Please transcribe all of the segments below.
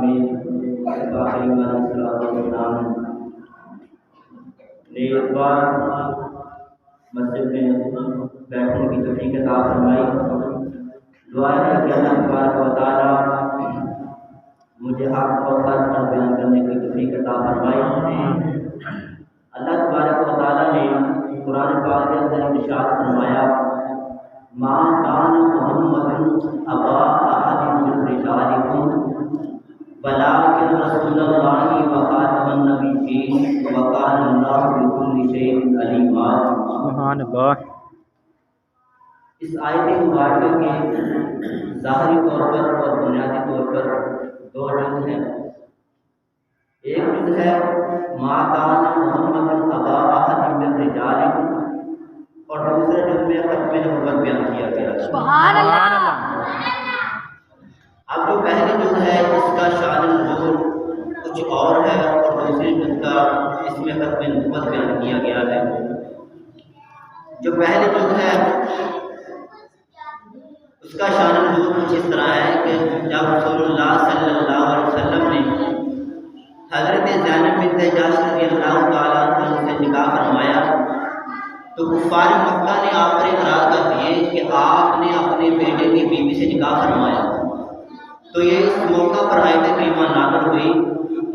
العالمین باقی والسلام نے ایک بار مسجد میں بیٹھنے کی توفیق عطا فرمائی۔ دعا ہے کہ اللہ تبارک و تعالیٰ مجھے حق اور سچ پر بیان کرنے کی توفیق عطا فرمائی۔ اللہ تبارک و تعالیٰ نے قرآن پاک کے اندر ارشاد فرمایا، ما کان محمد ابا احد من رجالکم ولکن رسول اللہ وخاتم النبیین وکان اللہ بکل شیء علیما۔ سبحان اللہ۔ اس آیت مبارکہ کے ظاہری طور پر اور بنیادی طور پر دو جز ہیں۔ ایک جز ہے ما کان محمد ابا احد من رجالکم، اور دوسرے جز میں ختم نبوت بیان کیا گیا۔ سبحان اللہ۔ اب جو پہلی جز ہے اس کا شان نزول کچھ اور ہے، اور دوسری جز کا اس میں ختم نبوت بیان کیا گیا ہے۔ جو پہلی جز ہے اس کا شان نزول کچھ اس طرح ہے کہ جب رسول اللہ صلی اللہ علیہ وسلم نے حضرت زینب بنت جحش رضی اللہ تعالیٰ عنہ سے نکاح فرمایا تو کفار مکہ نے آپ پر اعتراض کر دیے کہ آپ نے اپنے بیٹے کی بیوی سے نکاح فرمایا۔ تو یہ اس موقع پر آیت کریمہ نازل ہوئی،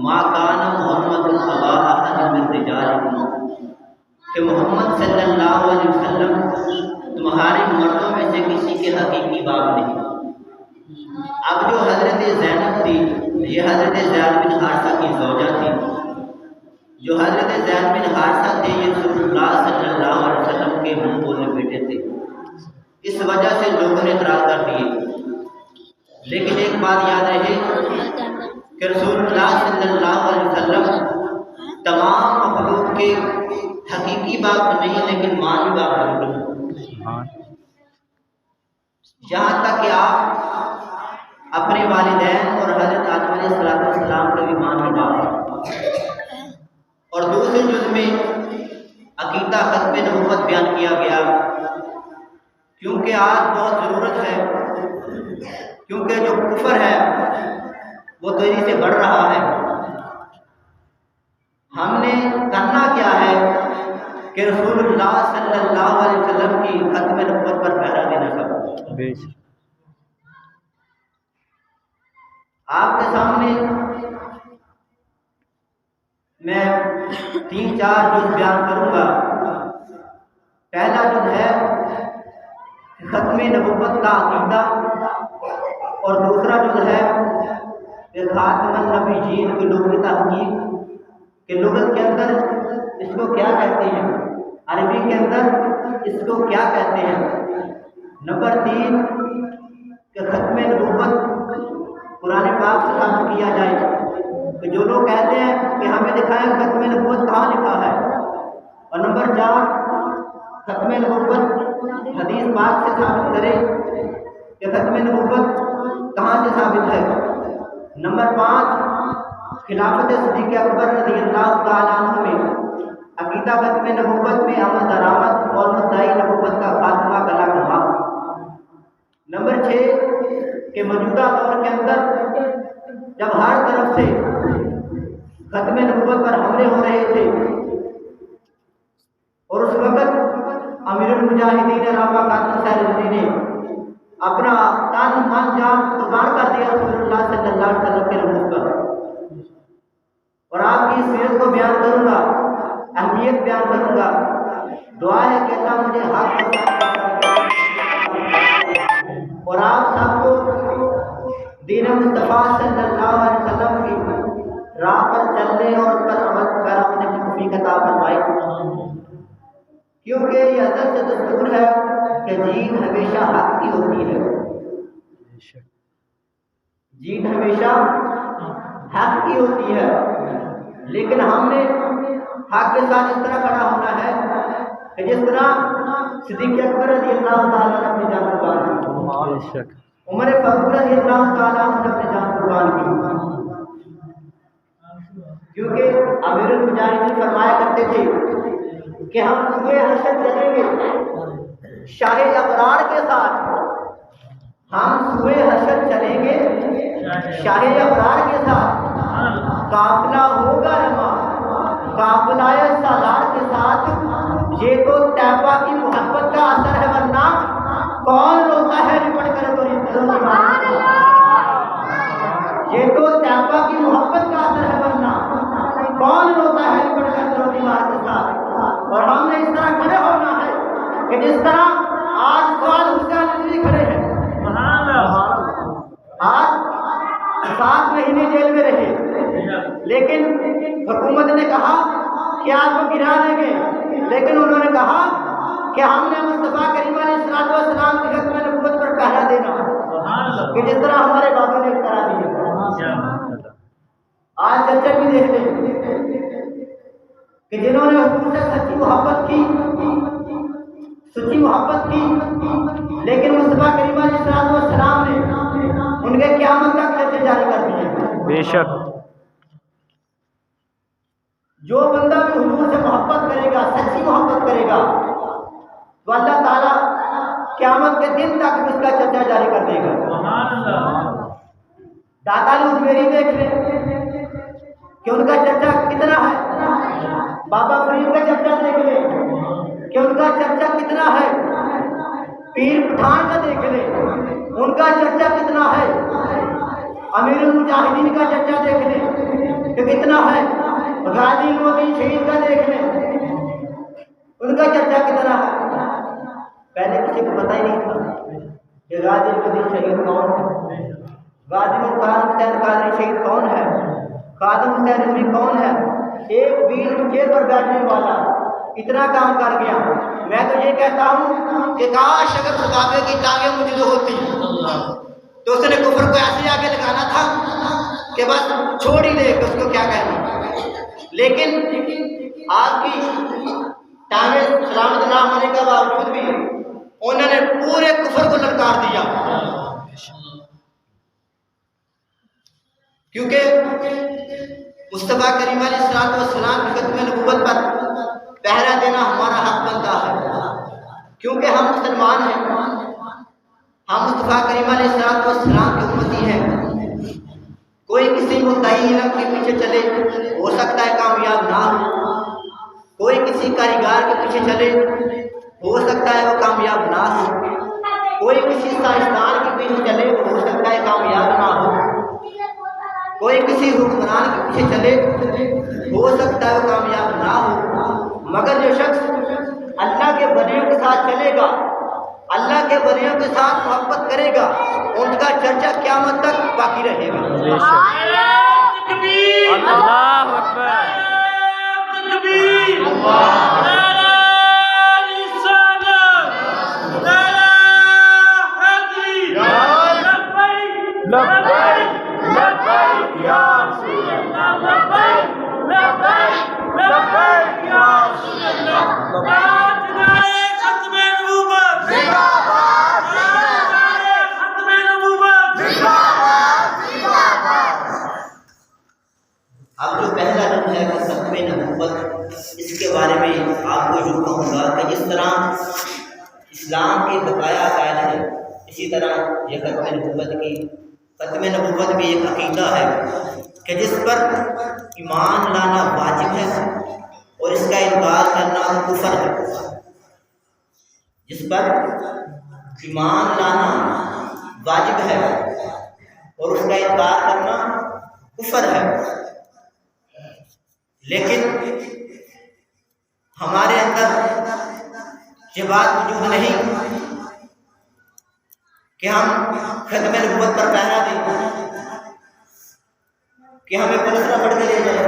ما کان محمد ابا احد من رجالکم، کہ محمد صلی اللہ علیہ وسلم تمہارے مردوں میں سے کسی کے حقیقی باپ نہیں۔ اب جو حضرت زینب تھی یہ حضرت زید بن حارثہ کی زوجہ تھی۔ جو حضرت زید بن حارثہ تھے یہ رسول اللہ صلی اللہ علیہ وسلم کے منہ بولے بیٹے تھے، اس وجہ سے لوگوں نے اعتراض کر دیے۔ لیکن ایک بات یاد رہے کہ رسول اللہ صلی اللہ علیہ وسلم تمام مخلوق کے حقیقی باپ نہیں لیکن مانی باپ ضرور ہیں، یہاں تک کہ آپ اپنے والدین اور حضرت آدم علیہ السلام کے بھی مانی باپ ہیں۔ اور دوسرے جز میں عقیدہ ختم نبوت بیان کیا گیا، کیونکہ آج بہت ضرورت ہے، کیونکہ جو کفر ہے وہ تیزی سے بڑھ رہا ہے۔ ہم نے کرنا کیا ہے کہ رسول اللہ صلی اللہ علیہ وسلم کی ختم نبوت پر پہرا دینا چاہتا ہوں۔ آپ کے سامنے میں 3-4 جز بیان کروں گا۔ پہلا جز ہے ختم نبوت کا عقیدہ، اور دوسرا جز ہے کہ خاتم النبیین کی لغوی تحقیق کہ لغت کے اندر اس کو کیا کہتے ہیں، عربی کے اندر اس کو کیا کہتے ہیں۔ نمبر 3 کہ ختم نبوت قرآن پاک سے ثابت کیا جائے کہ جو لوگ کہتے ہیں کہ ہمیں دکھائیں ختم نبوت کہاں لکھا ہے۔ اور نمبر 4 ختم نبوت حدیث پاک سے ثابت کرے کہ ختم نبوت کہاں سے ثابت ہے۔ نمبر 5 خلافت صدیق اکبر رضی اللہ تعالیٰ عنہ میں عقیدہ ختم نبوت میں عمل درآمد اور مدعی نبوت کا خاتمہ کلا کما۔ نمبر 6 کہ موجودہ دور کے اندر جب ہر طرف سے ختم نبوت پر حملے ہو رہے تھے اور اس وقت امیر المجاہدین علامہ قاسم سہلوردی نے اپنا تن من جان قربان کر دیا رسول اللہ صلی اللہ علیہ وسلم کے نبوت پر۔ اور آپ کی سیرت کو بیان کروں گا، اہمیت بیان کروں گا۔ دعا ہے کہ اللہ مجھے حق اور آپ سب کو دین مصطفیٰ صلی اللہ علیہ وسلم کی راہ پر چلنے اور اس پر عمل کرنے کی توفیق عطا فرمائے، کیونکہ یہ ازل سے دستور ہے کہ جیت ہمیشہ حق کی ہوتی ہے۔ جیت ہمیشہ حق کی ہوتی ہے، لیکن ہم نے حق کے ساتھ اس طرح کھڑا ہونا ہے کہ جس طرح صدیق اکبر رضی اللہ تعالیٰ نے اپنی جان قربان کی، عمر فاروق رضی اللہ تعالیٰ نے اپنی جان قربان کی، کیونکہ امیر المجاہدین فرمایا کرتے تھے کہ ہم صبح حشر چلیں گے شاہ ابرار کے ساتھ ہم سوئے حشر چلیں گے شاہ ابرار کے ساتھ، قافلہ ہوگا رواں قافلہ سالار کے ساتھ، یہ تو طیبہ کی محبت کا اثر ہے، ورنہ کون روتا ہے لپٹ کر تو یہ تو طیبہ کی محبت کا اثر ہے، ورنہ کون روتا ہے لپٹ کر تو دیوار کے ساتھ۔ اور ہم نے اس طرح کھڑے ہونا ہے کہ جس طرح آج سوال حسین ندوی کھڑے ہیں، آج 7 مہینے جیل میں رہے، لیکن حکومت نے کہا کہ آپ کو گرا دیں گے، لیکن انہوں نے کہا کہ ہم نے مصطفیٰ کریم علیہ السلام کی ختم نبوت پر پہرا دینا کہ جس طرح ہمارے بابا نے کرا دیا۔ آج چرچا بھی دیکھ لیں کہ جنہوں نے حضور سے سچی محبت کی لیکن مصطفیٰ کریم علیہ السلام نے ان کے قیامت تک چرچے جاری کر دیے۔ بے شک جو بندہ بھی حضور سے محبت کرے گا، سچی محبت کرے گا، تو اللہ تعالیٰ قیامت کے دن تک اس کا چرچا جاری کر دے گا۔ داتا لوزمیری دیکھ لیں کہ ان کا چرچا کتنا ہے، بابا فرید کا چرچا دیکھ لیں کہ ان کا چرچا کتنا ہے، پیر پٹھان کا دیکھ لیں ان کا چرچا کتنا ہے، امیر المجاہدین کا چرچا دیکھ لیں کہ کتنا ہے، غازی المدین شہید کا دیکھ لیں ان کا چرچا کتنا ہے۔ پہلے کسی کو پتہ ہی نہیں تھا کہ غازی المدین شہید کون ہے، غازی مختار حسین قادری شہید کون ہے، خادم حسین ندوی کون ہے۔ ایک بیڑ چیر پر بیٹھنے والا اتنا کام کر گیا۔ میں تو یہ کہتا ہوں کہ کاش اگر صحابہ کی ٹانگیں مجھے ہوتی تو اس نے کفر کو ایسے آگے لگانا تھا کہ بس چھوڑ ہی دے کہ اس کو کیا کہنا، لیکن آپ کی ٹانگیں سلامت نہ ہونے کے باوجود بھی انہوں نے پورے کفر کو للکار دیا، کیونکہ مصطفیٰ کریم علیہ السلام کی ختم نبوت پر پہرا دینا ہمارا حق بنتا ہے، کیونکہ ہم مسلمان ہیں، ہم مصطفیٰ کریم علیہ السلام کے امتی ہیں۔ کوئی کسی مدعی علم کے پیچھے چلے ہو سکتا ہے کامیاب نہ ہو، کوئی کسی کاریگر کے پیچھے چلے ہو سکتا ہے وہ کامیاب نہ ہو، کوئی کسی سائنسدان کے پیچھے چلے ہو سکتا ہے کامیاب نہ ہو، کوئی کسی حکمران کے پیچھے چلے ہو سکتا ہے وہ کامیاب نہ ہو، مگر جو شخص اللہ کے بندوں کے ساتھ چلے گا، اللہ کے بندوں کے ساتھ محبت کرے گا، ان کا چرچا قیامت تک باقی رہے گا۔ اللہ اکبر، اب جو پہلا دن ہے کہ ختم نبوت، اس کے بارے میں آپ کو یوں کہوں گا کہ جس طرح اسلام کے بقایا عقائد ہے، اسی طرح یہ ختم نبوت بھی ایک عقیدہ ہے کہ جس پر ایمان لانا واجب ہے اور اس کا انکار کرنا کفر ہے۔ جس پر ایمان لانا واجب ہے اور اس کا انکار کرنا کفر ہے، لیکن ہمارے اندر یہ بات موجود نہیں کہ ہم ختم نبوت پر پہرا دیں، کہ ہمیں پولیس نہ پڑھ کے لے جائے،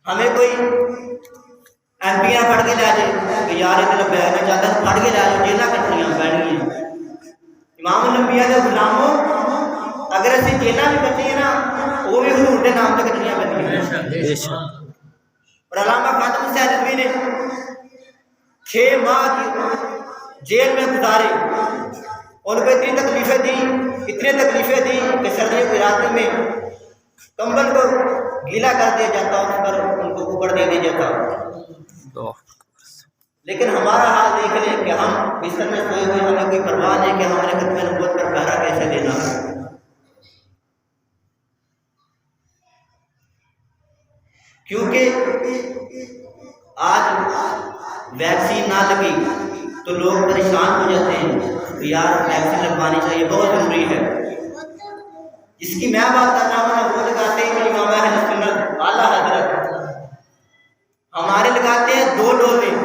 ہمیں کوئی ایم پی پڑھ کے لے جائے کہ یار اتنا بیٹھنا چاہتا ہے، پڑھ کے لے جاؤ، جیلیں کٹنیاں پڑنی ہیں۔ امام الانبیاء کے غلاموں اگر اسی جیلیں بھی کٹنی ہیں نا، وہ بھی حضور کے نام سے کٹنیاں پڑنی ہیں۔ اور علامہ خادم حسین ندوی نے 6 ماہ کی جیل میں گزارے، ان کو اتنی تکلیفیں دی کہ سردیوں کے راتوں میں کمبل کو گیلا کر دیا جاتا، اس پر ان کو اوپر دے دیا جاتا، لیکن ہمارا حال دیکھ لیں کہ ہم بستر میں سوئے ہوئے، ہمیں کوئی پرواہ نہیں کہ ہمارے ختم نبوت پر پہرا کیسے دینا ہے۔ کیونکہ آج ویکسین نہ لگی تو لوگ پریشان ہو جاتے ہیں، یار ویکسین لگوانی چاہیے، بہت ضروری ہے۔ جس کی میں بات کر رہا ہوں نا، وہ لگاتے ہیں امام اہل سنت اعلیٰ حضرت، ہمارے لگاتے ہیں 2 ڈوزیں،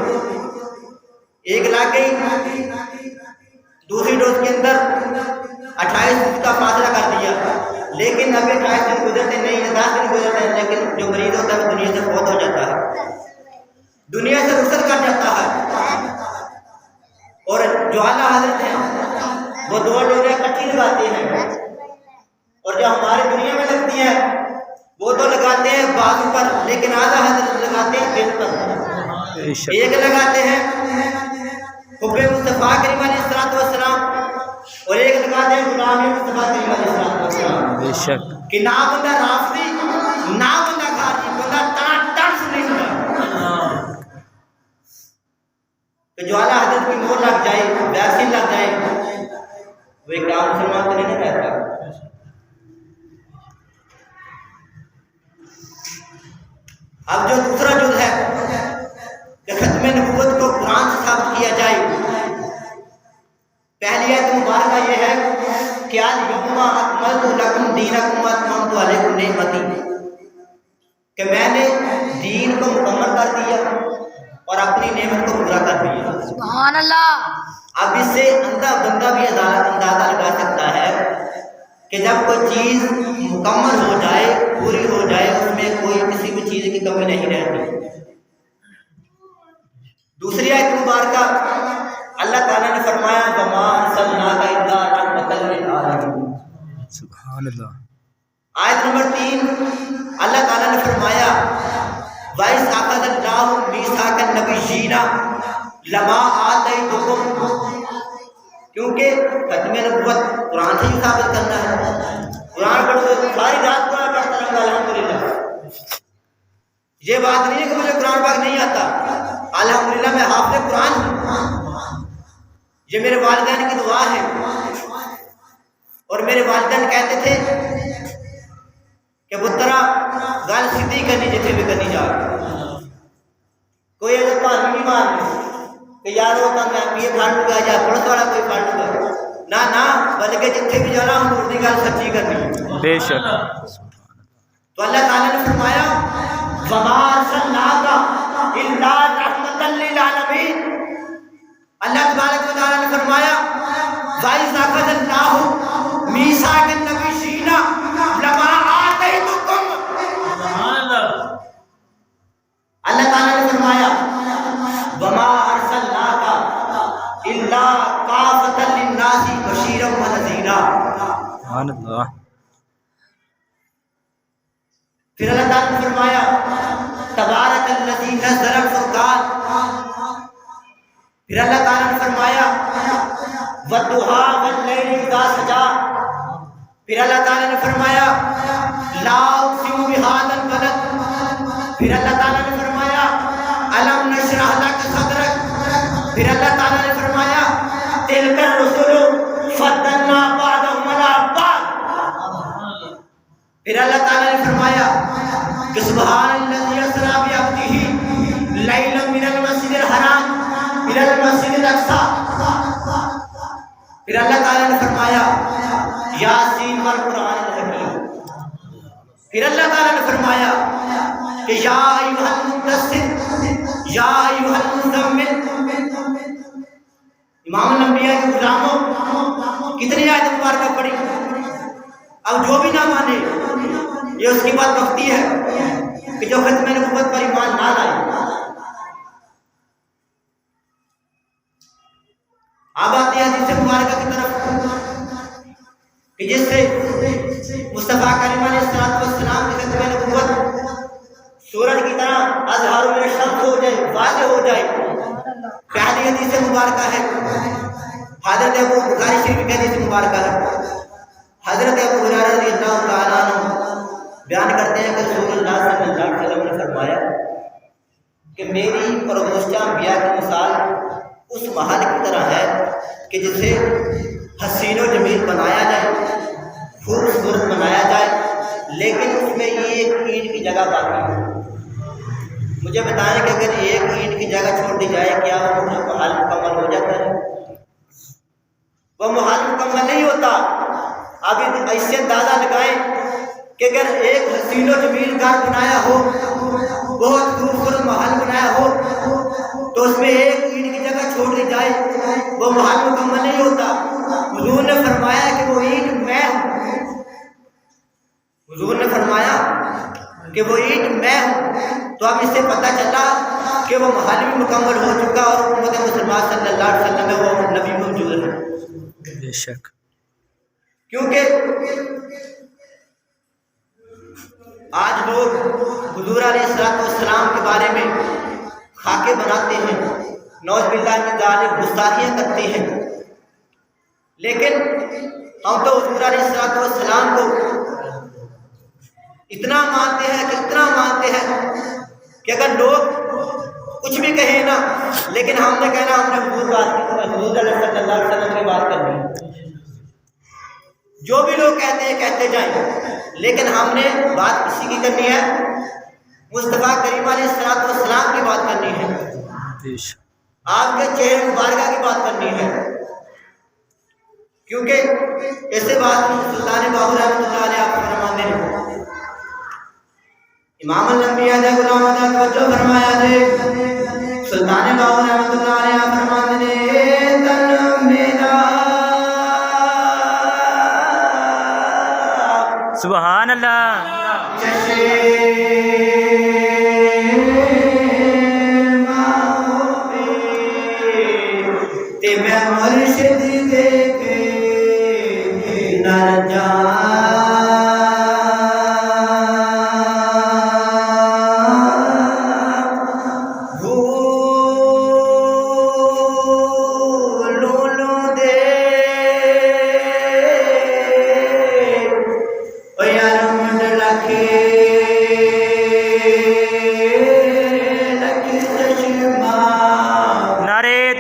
ایک لگ گئی، دوسری ڈوز کے اندر 28 دن کا فاصلہ کر دیا، لیکن ابھی 28 دن گزرتے نہیں ہیں، 10 دن گزرتے ہیں، لیکن جو مریض ہوتا ہے وہ دنیا سے فوت ہو جاتا ہے، دنیا سے رخصت کر جاتا ہے۔ اور جو اعلیٰ حضرت ہیں وہ 2 ڈوزیں اکٹھی لگاتے ہیں، اور جو ہماری دنیا میں لگتی ہے وہ تو لگاتے ہیں بازو پر، لیکن اعلیٰ حضرت لگاتے ہیں دل پر۔ ایک لگاتے ہیں حب مصطفیٰ کریم علیہ السلام، اور ایک لگاتے ہیں غلام مصطفیٰ کریم علیہ السلام، بے شک کہ نہ بندہ رافضی نہ بندہ خارجی، بندہ ٹن سنی ہوتا کہ جو اعلیٰ حضرت کی مور لگ جائے، ویکسین لگ جائے، وہ ایک عام مسلمان تو نہیں رہتا۔ اب جو دوسرا جز ہے کہ ختم نبوت کو قرآن سے ثابت کیا جائے، پہلی آیت مبارکہ یہ ہے کہ الیوم اکملت لکم دینکم واتممت علیکم نعمتی، کہ میں نے دین کو مکمل کر دیا اور اپنی نعمت کو پورا کر دیا۔ سبحان اللہ۔ اب اس سے اندھا بندہ بھی اندازہ لگا سکتا ہے کہ جب کوئی چیز مکمل ہو جائے، پوری ہو جائے، اس میں کوئی کسی بھی چیز کی کمی نہیں رہتی۔ دوسری آیت مبارکہ اللہ تعالیٰ نے فرمایا وَمَا أَرْسَلْنَاكَ إِلَّا رَحْمَةً لِّلْعَالَمِينَ۔ سبحان اللہ۔ آیت نمبر 3 اللہ تعالیٰ نے فرمایا وَإِذْ أَخَذَ اللَّهُ مِيثَاقَ النَّبِيِّينَ لَمَا آتَيْتُكُمْ، کیونکہ ختم نبوت قرآن سے ہی ثابت کرنا ہے۔ قرآن پڑھو تو ساری رات قرآن پڑھتا رہوں گا الحمدللہ۔ یہ بات نہیں ہے کہ مجھے قرآن پاک نہیں آتا، الحمدللہ میں حافظ قرآن ہوں، یہ میرے والدین کی دعا ہے۔ اور میرے والدین کہتے تھے کہ پترا گل سیدھی کرنی جتنے بھی کرنی جا، کوئی ایسا بات نہیں مارنی کہ یار وہ تو میں یہ پھاڑ لوں گا یا پڑوس والا کوئی پھاڑ لوں گا، نہ بلکہ جتنے بھی جانا ہوں اردو گل سچی کرنی۔ بے شک۔ تو اللہ تعالیٰ نے فرمایا وَمَا أَرْسَلْنَاكَ إِلَّا رَحْمَةً لِّلْعَالَمِينَ۔ اللہ تبارک و تعالیٰ نے فرمایا وَإِذْ أَخَذَ اللَّهُ مِيثَاقَ النَّبِيِّينَ لَمَا آتَيْتُكُمْ۔ اللہ تعالیٰ نے فرمایا وَمَا أَرْسَلْنَاكَ إِلَّا كَافَةً لِّلنَّاسِ بَشِيرًا وَنَذِيرًا۔ سبحان اللہ۔ پھر اللہ تعالیٰ نے فرمایا تبارک الذی نزل الفرقان۔ پھر اللہ تعالیٰ نے فرمایا والضحیٰ واللیل اذا سجا۔ پھر اللہ تعالیٰ نے فرمایا لا اقسم بہذا البلد۔ پھر اللہ تعالیٰ نے فرمایا الم نشرح لک صدرک۔ پھر اللہ تعالیٰ نے فرمایا تلک الرسل فضلنا بعضهم علی بعض۔ پھر اللہ تعالیٰ نے فرمایا کہ سبحان الذی اسری بعبدہ لیلا من المسجد الحرام الی المسجد الاقصی۔ پھر اللہ تعالیٰ نے فرمایا یاسین والقرآن الحکیم۔ پھر اللہ تعالیٰ نے فرمایا کہ یا ایھا المدثر یا ایھا المزمل۔ امام الانبیاء کے غلاموں کتنی آیت مبارکہ پڑھی، اب جو بھی نہ مانے یہ اس کی بات بختی ہے کہ جو ختم نبوت پر ایمان نہ لائے۔ اب آتے ہیں حدیث مبارکہ کی طرف کہ جس سے مصطفیٰ کریم علیہ السلام کی ختم نبوت سورج کی طرح اظہار من الشمس ہو جائے، واضح ہو جائے۔ پہلی حدیث مبارکہ ہے حضرت ابو بخاری شریف کی حدیث مبارکہ ہے، حضرت ابو ہریرہ رضی اللہ تعالیٰ عنہ بیان کرتے ہیں کہ رسول اللہ صلی اللہ علیہ وسلم نے فرمایا کہ میری اور گزشتہ انبیاء کی مثال اس محل کی طرح ہے کہ جسے حسین و جمیل بنایا جائے، خوبصورت بنایا جائے، لیکن اس میں یہ ایک اینٹ کی جگہ باقی ہے۔ مجھے بتائیں کہ اگر ایک اینٹ کی جگہ چھوڑ دی جائے کیا وہ محل مکمل ہو جاتا ہے؟ وہ محل مکمل نہیں ہوتا۔ اب ایسے اندازہ لگائیں کہ اگر ایک حسین و جمیل گھر بنایا ہو، بہت خوبصورت محل بنایا ہو، تو اس میں ایک اینٹ کی جگہ چھوڑ دی جائے وہ محل مکمل نہیں ہوتا۔ حضور نے فرمایا کہ وہ اینٹ میں ہوں، حضور نے فرمایا کہ وہ اینٹ میں ہوں، تو اب اس سے پتہ چلا کہ وہ محل بھی مکمل ہو چکا اور امت مسلمہ صلی اللہ علیہ وسلم میں وہ نبی موجود ہے۔ بے شک، کیونکہ آج لوگ حضور علیہ السلام کے بارے میں خاکے بناتے ہیں، نعوذ باللہ من ذالک گستاخیاں کرتے ہیں، لیکن ہم تو حضور علیہ السلام کو اتنا مانتے ہیں کہ اتنا مانتے ہیں کہ اگر لوگ کچھ بھی کہیں نا، لیکن ہم نے کہنا ہم نے حضور صلی اللہ علیہ وسلم کی بات کرنی، جو بھی لوگ کہتے ہیں کہتے جائیں، لیکن ہم نے بات کسی کی کرنی ہے؟ مصطفیٰ کریم علیہ السلام کی بات کرنی ہے، آپ کے چہرے مبارکہ کی بات کرنی ہے۔ کیونکہ ایسے بات سلطان باہو رحمۃ اللہ علیہ آپ فرماتے ہیں، امام الانبیاء نے غلام نے توجہ فرمایا دے، سلطان باہو رحمۃ اللہ علیہ آپ فرماتے ہیں، تن میرا سبحان اللہ، تے میں مرشد دیکھے نہ جان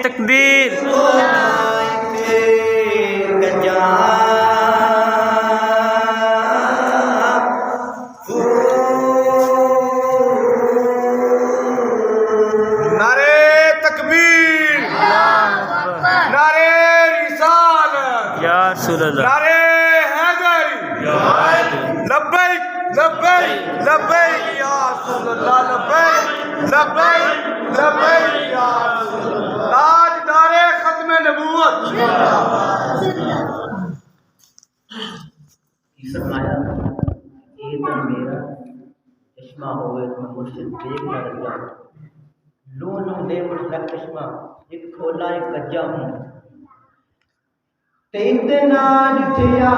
تکبیر، رسول اللہ، نعرے حیدری، لبیک لبیک لبیک یا رسول اللہ، لبیک لبیک لبیک یا رسول اللہ، تاجدار ختم نبوت۔ فرمایا یہ تو میرا چشمہ ہوئے تو مرشد دیکھ نہ لگا، لو لو دے مرشد چشمہ، ایک کھولا ایک کجا ہوں، تے اتنا جھیا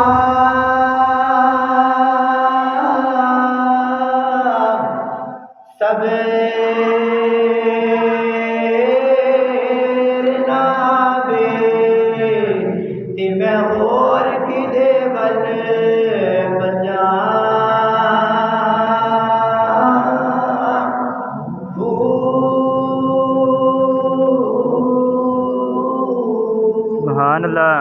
سب نابے تے میں اور کی دے بل بجا سبحان اللہ،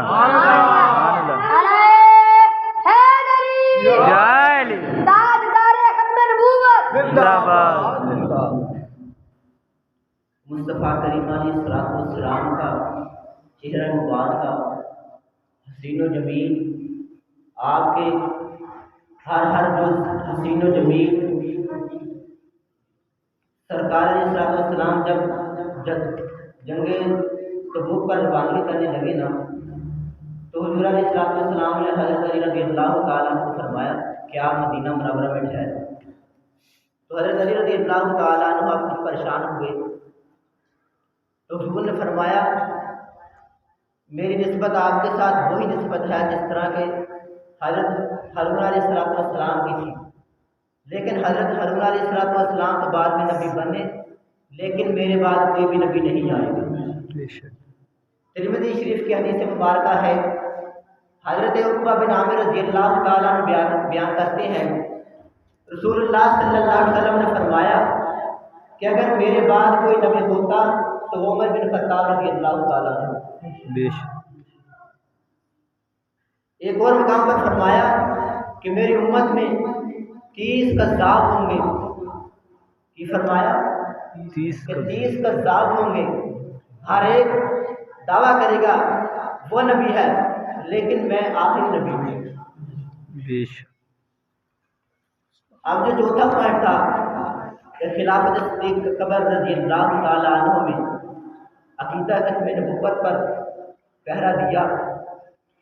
مصطفیٰ کریم علیہ السلام کا چہرہ مبارکہ حسین و جمیل، آپ کے ہر جز حسین و جمیل، سرکار علیہ السلام جب جنگ تبوک پر روانگی کرنے لگے نا، تو حضور علیہ السلام نے حضرت علی رضی اللہ تعالیٰ عنہ کو فرمایا کہ آپ مدینہ منورہ میں ٹھہرے۔ تو حضرت علی رضی اللہ تعالیٰ عنہ آپ کچھ پریشان ہوئے، تو حضور نے فرمایا میری نسبت آپ کے ساتھ وہی نسبت ہے جس طرح کہ حضرت ہارون علیہ السلام کی تھی، لیکن حضرت ہارون علیہ السلام تو بعد میں نبی بنے، لیکن میرے بعد کوئی بھی نبی نہیں آئے گا۔ ترمذی شریف کی حدیث مبارکہ ہے، حضرت عقبہ بن عامر رضی اللہ تعالیٰ عنہ بیان کرتے ہیں، رسول اللہ صلی اللہ علیہ وسلم نے فرمایا کہ اگر میرے بعد کوئی نبی ہوتا تو وہ عمر بن خطاب رضی اللہ تعالیٰ عنہ۔ بیش ایک اور مقام پر فرمایا کہ میری امت میں 30 کذاب ہوں گے، یہ فرمایا 30 کہ 30 کذاب ہوں گے، ہر ایک دعویٰ کرے گا وہ نبی ہے لیکن میں آخری نبی ہوں۔ بیش اب جو چوتھا پوائنٹ تھا کہ خلافت صدیق اکبر رضی اللہ تعالیٰ عنہ میں عقیدہ ختم نبوت پر پہرا دیا۔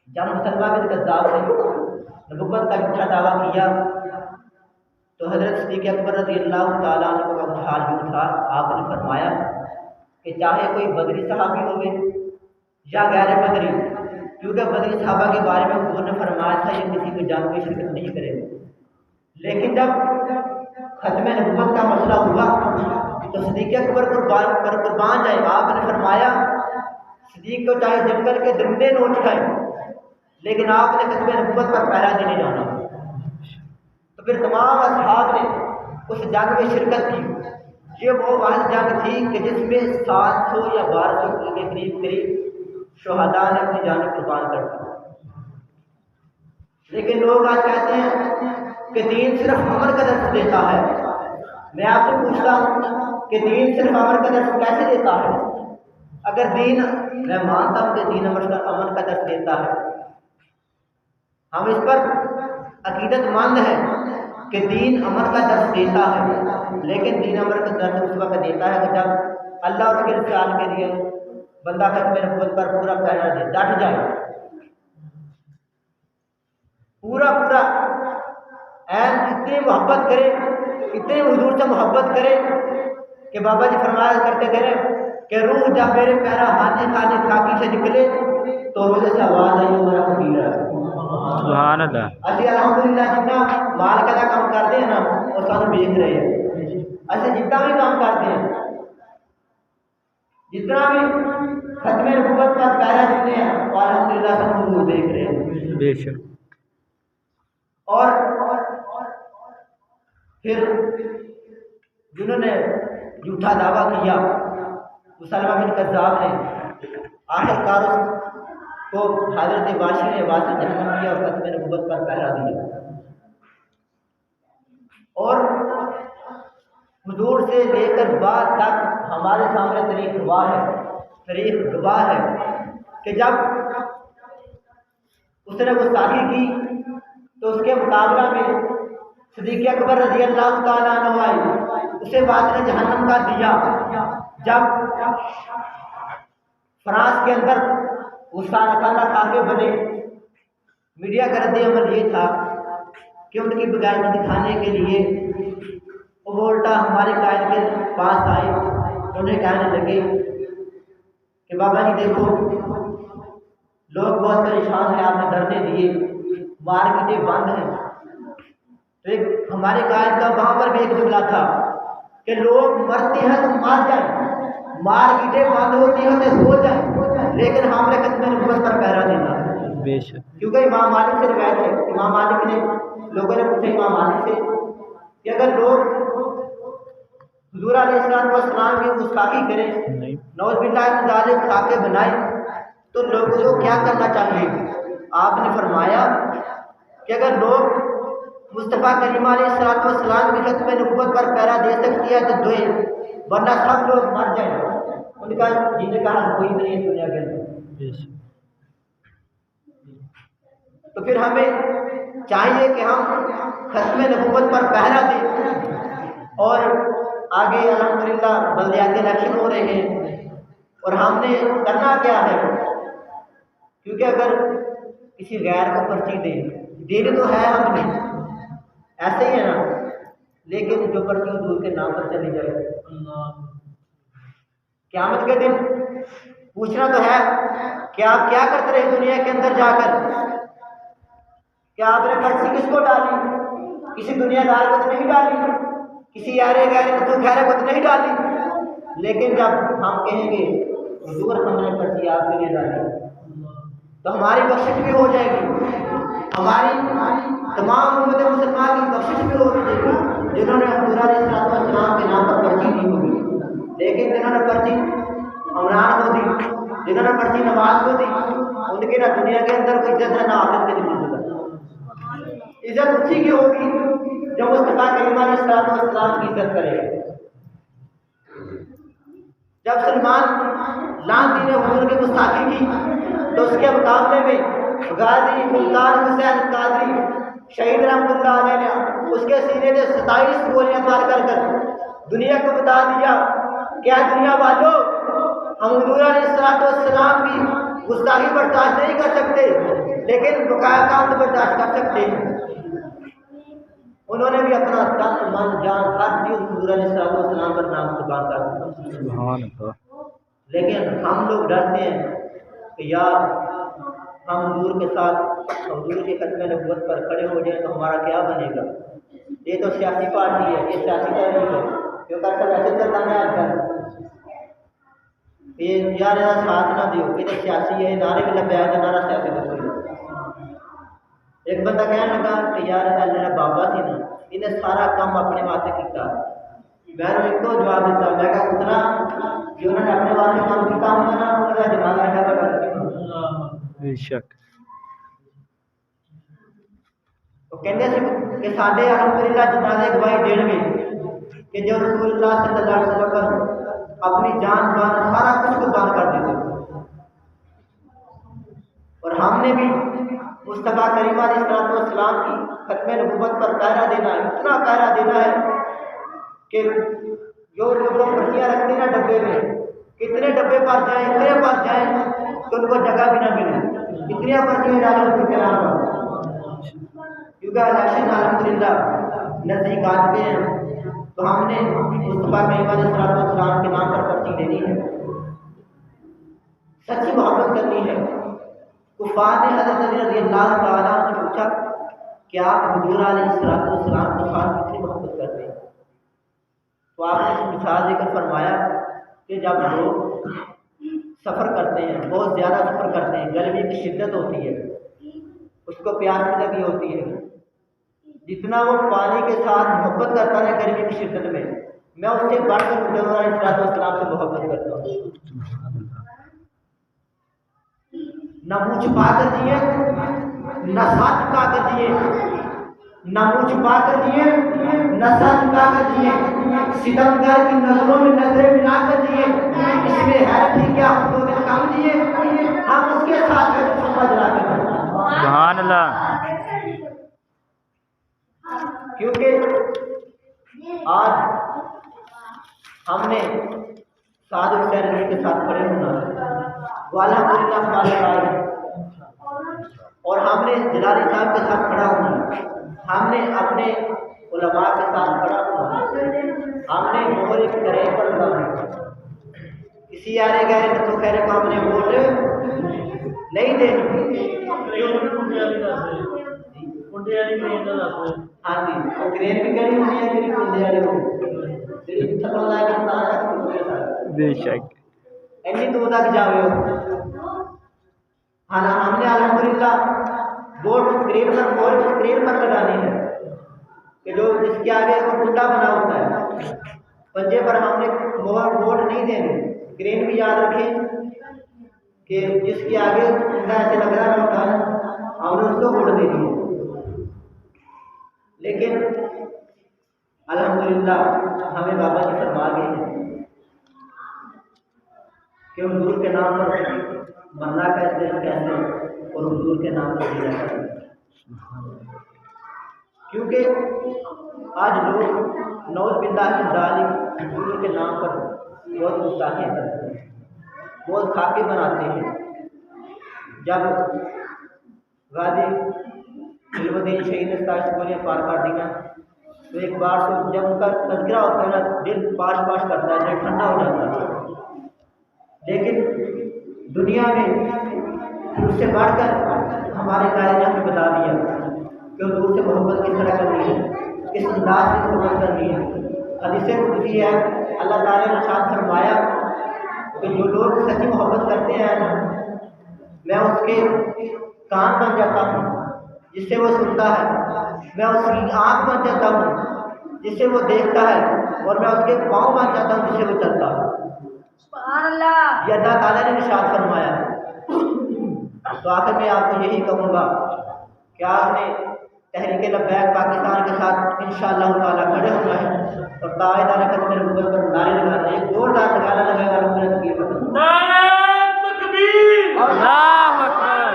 جب مسلمہ بن کذاب نے نبوت کا جھوٹا دعویٰ کیا تو حضرت صدیق اکبر رضی اللہ تعالیٰ عنہ کا حال یوں تھا، آپ نے فرمایا کہ چاہے کوئی بدری صحابی ہوگے یا غیر بدری، کیونکہ بدری صحابہ کے بارے میں حضور نے فرمایا تھا یہ کسی کو جان میں شرکت نہیں کرے، لیکن جب ختم نبوت کا مسئلہ ہوا تو صدیق اکبر پر قربان جائے، آپ نے فرمایا صدیق کو چاہے جنگل کے درندے نوچ کھائے لیکن آپ نے ختم نبوت پر پہرا دینے جانا۔ تو پھر تمام اصحاب نے اس جنگ میں شرکت کی۔ یہ وہ واحد جنگ تھی کہ جس میں 700 یا 1200 کے قریب شہداء نے اپنی جان قربان کر دی۔ لیکن لوگ آج کہتے ہیں کہ دین صرف عمل کا درس دیتا ہے۔ میں آپ سے پوچھتا ہوں کہ دین صرف عمل کا درس کیسے دیتا ہے؟ اگر دین، میں مانتا ہوں کہ دین عمل کا درس دیتا ہے، ہم اس پر عقیدت مند ہے کہ دین عمل کا درس دیتا ہے، لیکن دین عمل کا درس اس وقت دیتا ہے کہ جب اللہ اور اس کے رسول کے لیے بندہ ختم نبوت پر پورا پہرا دے، ڈٹ جائے، پورا اتنی محبت کرے، اتنے حضور سے محبت کرے کہ بابا جی فرمایا کرتے تھے کہ روح جب میرے پیرا خانے خاکی سے نکلے تو روزے سے آواز آئی میرا فقیر ہے۔ سبحان اللہ۔ اسی الحمدللہ جتنا مال کا کام کرتے ہیں نا وہ سانو دیکھ رہے ہیں، اسی جتنا بھی کام کرتے ہیں، جتنا بھی ختم نبوت پر پہرا دیتے ہیں اور الحمدللہ سب حضور دیکھ رہے ہیں۔ بے شک۔ اور پھر جنہوں نے جھوٹا دعویٰ کیا، مسلمہ بن کذاب نے آخر کار کو حضرت واشی نے واسطہ جہنم کیا اور ختم نبوت پر پہرا دیا۔ اور حضور سے لے کر بعد تک ہمارے سامنے تاریخ گواہ ہے کہ جب اس نے گستاخی کی تو اس کے مقابلہ میں صدیق اکبر رضی اللہ تعالیٰ عنہ آئی، اسے واسطہ جہنم کا دیا۔ جب فرانس کے اندر گستاخانہ کھانا کھا کے بنے، میڈیا کا رد عمل یہ تھا کہ ان کی بغیرتی دکھانے کے لیے وہ الٹا ہمارے قائد کے پاس آئے، انہیں کہنے لگے کہ بابا جی دیکھو لوگ بہت پریشان ہیں، آپ نے دھرنے دیے، مارکیٹیں بند ہیں۔ تو ایک ہمارے قائد کا وہاں پر بھی ایک جملہ تھا کہ لوگ مرتے ہیں تو مار جائیں، مارکیٹیں بند ہوتی ہیں تو ہو جائیں، لیکن ہم نے ختم نبوت پر پہرا دینا ہے۔ کیونکہ امام مالک سے روایت ہے، امام مالک نے، لوگوں نے پوچھا امام مالک سے کہ اگر لوگ حضور علیہ السلام کی گستاخی کریں، نعوذ باللہ من ذالک، خاکے بنائیں، تو لوگوں کو کیا کرنا چاہیے؟ آپ نے فرمایا کہ اگر لوگ مصطفیٰ کریم علیہ السلام کی ختم نبوت پر پہرا دے سکتی ہے تو دوئے، ورنہ سب لوگ مر جائیں۔ ان کا جن کا کوئی نہیں سنیا گیا۔ تو پھر ہمیں چاہیے کہ ہم ختم نبوت پر پہرا دیں، اور آگے الحمدللہ بلدیاتی الیکشن ہو رہے ہیں اور ہم نے کرنا کیا ہے؟ کیونکہ اگر کسی غیر کو پرچی دینی تو ہے ہم نے، ایسے ہی ہے نا، لیکن جو پرچی حضور کے نام پر چلی جائے، قیامت کے دن پوچھنا تو ہے کہ آپ کیا کرتے رہے دنیا کے اندر جا کر؟ کیا آپ نے پرچی کس کو ڈالی؟ کسی دنیا دار کو تو نہیں ڈالی، کسی یارے غیر کو تو نہیں ڈالی، لیکن جب ہم کہیں گے حضور ہم نے پرچی آپ کے لیے ڈالی تو ہماری بخشش بھی ہو جائے گی، ہماری تمام امت مسلمان کی بخشش بھی ہو جائے گی جنہوں نے حضور علیہ السلام کے نام پر پرچی دی ہوگی۔ جنہوں نے پرچی عمران کو دی، جنہوں نے پرچی نواز کو دی، ان کے نہ دنیا کے اندر کوئی عزت ہے نہ آخرت کے دن عزت اسی کی ہوگی جو مصطفیٰ کریم علیہ السلام کی عزت کرے گا۔ جب سلمان لان دین حضور کی گستاخی کی تو اس کے مقابلے میں غازی مختار حسین قادری شہید رحمۃ اللہ علیہ نے اس کے سینے سے 27 گولیاں مار کر دنیا کو بتا دیا کیا دنیا والوں ہم حضور علیہ السلام کی گستاخی برداشت نہیں کر سکتے لیکن بقایا کام برداشت کر سکتے ہیں۔ انہوں نے بھی اپنا تن من جان ہر چیز حضور علیہ السلام پر نام قربان کر دیا، سبحان اللہ۔ لیکن ہم لوگ ڈرتے ہیں کہ یار ہم حضور کے ساتھ حضور کے ختم نبوت پر کھڑے ہو جائیں تو ہمارا کیا بنے گا، یہ تو سیاسی پارٹی ہے، یہ سیاسی تحریک ہے، کیونکہ اکثر ایسے چلتا ہے آج کل یہ یار ساتھ نہ دیو، یہ تو سیاسی ہے، نعرے بھی لگا ہے، نعرہ سیاسی نہیں۔ ایک بندہ کہنے لگا کہ یار میرا بابا سی نا انہیں سارا کام اپنے واسطے کیتا، میں نے ایک تو جواب دیتا، میں کہا اتنا کہ انہوں نے اپنے واسطے کام کیتا ہوگا نا انہوں نے جنازہ اٹھا کر بے شک تو کہتے ہیں کہ ساڈے الحمدللہ جنازے گواہی دین گے کہ جو رسول اللہ صلی اللہ علیہ وسلم پر اپنی جان بان سارا کچھ قربان کر دیتے، اور ہم نے بھی مصطفیٰ کریم علیہ السلام کی ختم نبوت پر پہرا دینا ہے، اتنا پہرا دینا ہے کہ جو لوگ پرچیاں رکھتے ہیں ڈبے میں، کتنے ڈبے پر جائیں اتنے پر جائیں تو ان کو جگہ بھی نہ ملے، اتنی پرچیاں ڈالیں ان کے نام کیونکہ الیکشن الحمدللہ نزدیک آتے ہیں تو ہم نے مصطفیٰ کریم علیہ السلام کے نام پر پرچی دینی ہے، سچی محبت کرنی ہے۔ کفار نے حضرت علی رضی اللہ تعالیٰ سے پوچھا کہ آپ حضور علیہ السلام کے ساتھ کتنی محبت کرتے ہیں، تو آپ نے مثال دے کر فرمایا کہ جب لوگ سفر کرتے ہیں، بہت زیادہ سفر کرتے ہیں، گرمی کی شدت ہوتی ہے، اس کو پیاس بھی لگی ہوتی ہے، جتنا وہ پانی کے ساتھ محبت کرتا ہے گرمی کی شدت میں اس سے بڑھ کر حضور علیہ السلام سے محبت کرتا ہوں۔ نہ منہ چھپا کر دیے، نہ ساتھ چھپا کر دیے، نہ منہ چھپا کر دیے، نہ ساتھ چھپا کر دیے، ستمگر کی نظروں میں نظریں ملا کر دیے، اس میں حیرت تھی کیا ہم 2 دن کم دیے، ہم اس کے ساتھ چھپا جلا کر دیے۔ سبحان اللہ۔ کیونکہ آج ہم نے سعد حسین کے ساتھ کھڑے ہونا ہے، وہ الحمدللہ ہمارے بھائی، اور ہم نے جلالی صاحب کے ساتھ کھڑا ہونا ہے، ہم نے اپنے علماء کے ساتھ کھڑا ہونا ہے، ہم نے مہر ایک طرح پر لگانا ہے، کسی آرے گئے تو خیر کو ہم نے ووٹ نہیں دینی۔ ہاں جی وہ گرین بھی کری ہوئی ہے میری کنڈے والے بے شک اینی دور تک جاوے ہو۔ ہاں ہم نے الحمدللہ ووٹ اسکرین پر لگانی ہے کہ جو جس کے آگے وہ کنڈا بنا ہوتا ہے پنجے پر ہم نے ووٹ نہیں دینے، اسکرین بھی یاد رکھیں کہ جس کے آگے کنڈا ایسے لگ رہا ہوتا ہے ہم نے اس کو ووٹ دینی ہے۔ لیکن الحمدللہ ہمیں بابا جی فرما گئے ہیں کہ حضور کے نام پر مرنا کہتے ہیں کیسے اور حضور کے نام پر جینا کہتے ہیں، کیونکہ آج لوگ نعوذ باللہ من ذالک حضور کے نام پر بہت گستاخیاں کرتے ہیں، بہت خاکے بناتے ہیں۔ جب غازی علم الدین شہید نے 27 گولیاں پار کر دی نا تو ایک بار تو جب ان کا تذکرہ ہوتا ہے نا دل پاش پاش کرتا ہے، دل ٹھنڈا ہو جاتا ہے۔ لیکن دنیا میں اس سے بڑھ کر ہمارے کائنات نے بتا دیا کہ حضور سے محبت کس طرح کرنی ہے، کس انداز سے محبت کرنی ہے۔ حدیث قدسی ہے، اللہ تعالیٰ نے ارشاد فرمایا کہ جو لوگ سچی محبت کرتے ہیں نا میں اس کے کان بن جاتا ہوں جس سے وہ سنتا ہے، میں اس کی آنکھ بن جاتا ہوں جس سے وہ دیکھتا ہے، اور میں اس کے پاؤں بن جاتا ہوں جس سے وہ چلتا ہے۔ سبحان اللہ. یہ اللہ تعالیٰ نے ارشاد فرمایا ہے. تو آخر میں آپ کو یہی کہوں گا کہ آپ نے تحریک لبیک پاکستان کے ساتھ انشاءاللہ تعالیٰ کھڑے ہونا ہے اور تاجدار خاتم نبوت پر نعرے لگانا ہے. ایک زوردار نعرہ لگائے گا رب العزت کی فضل. نعرہ تکبیر. اللہ اکبر.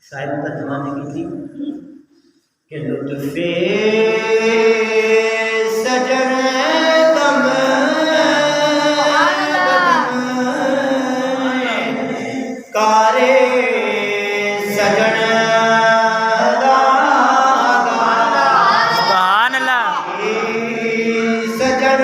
شاید کا زمانے کی تھی کہ لطف سجن دم کارے سجن سبحان اللہ. سجن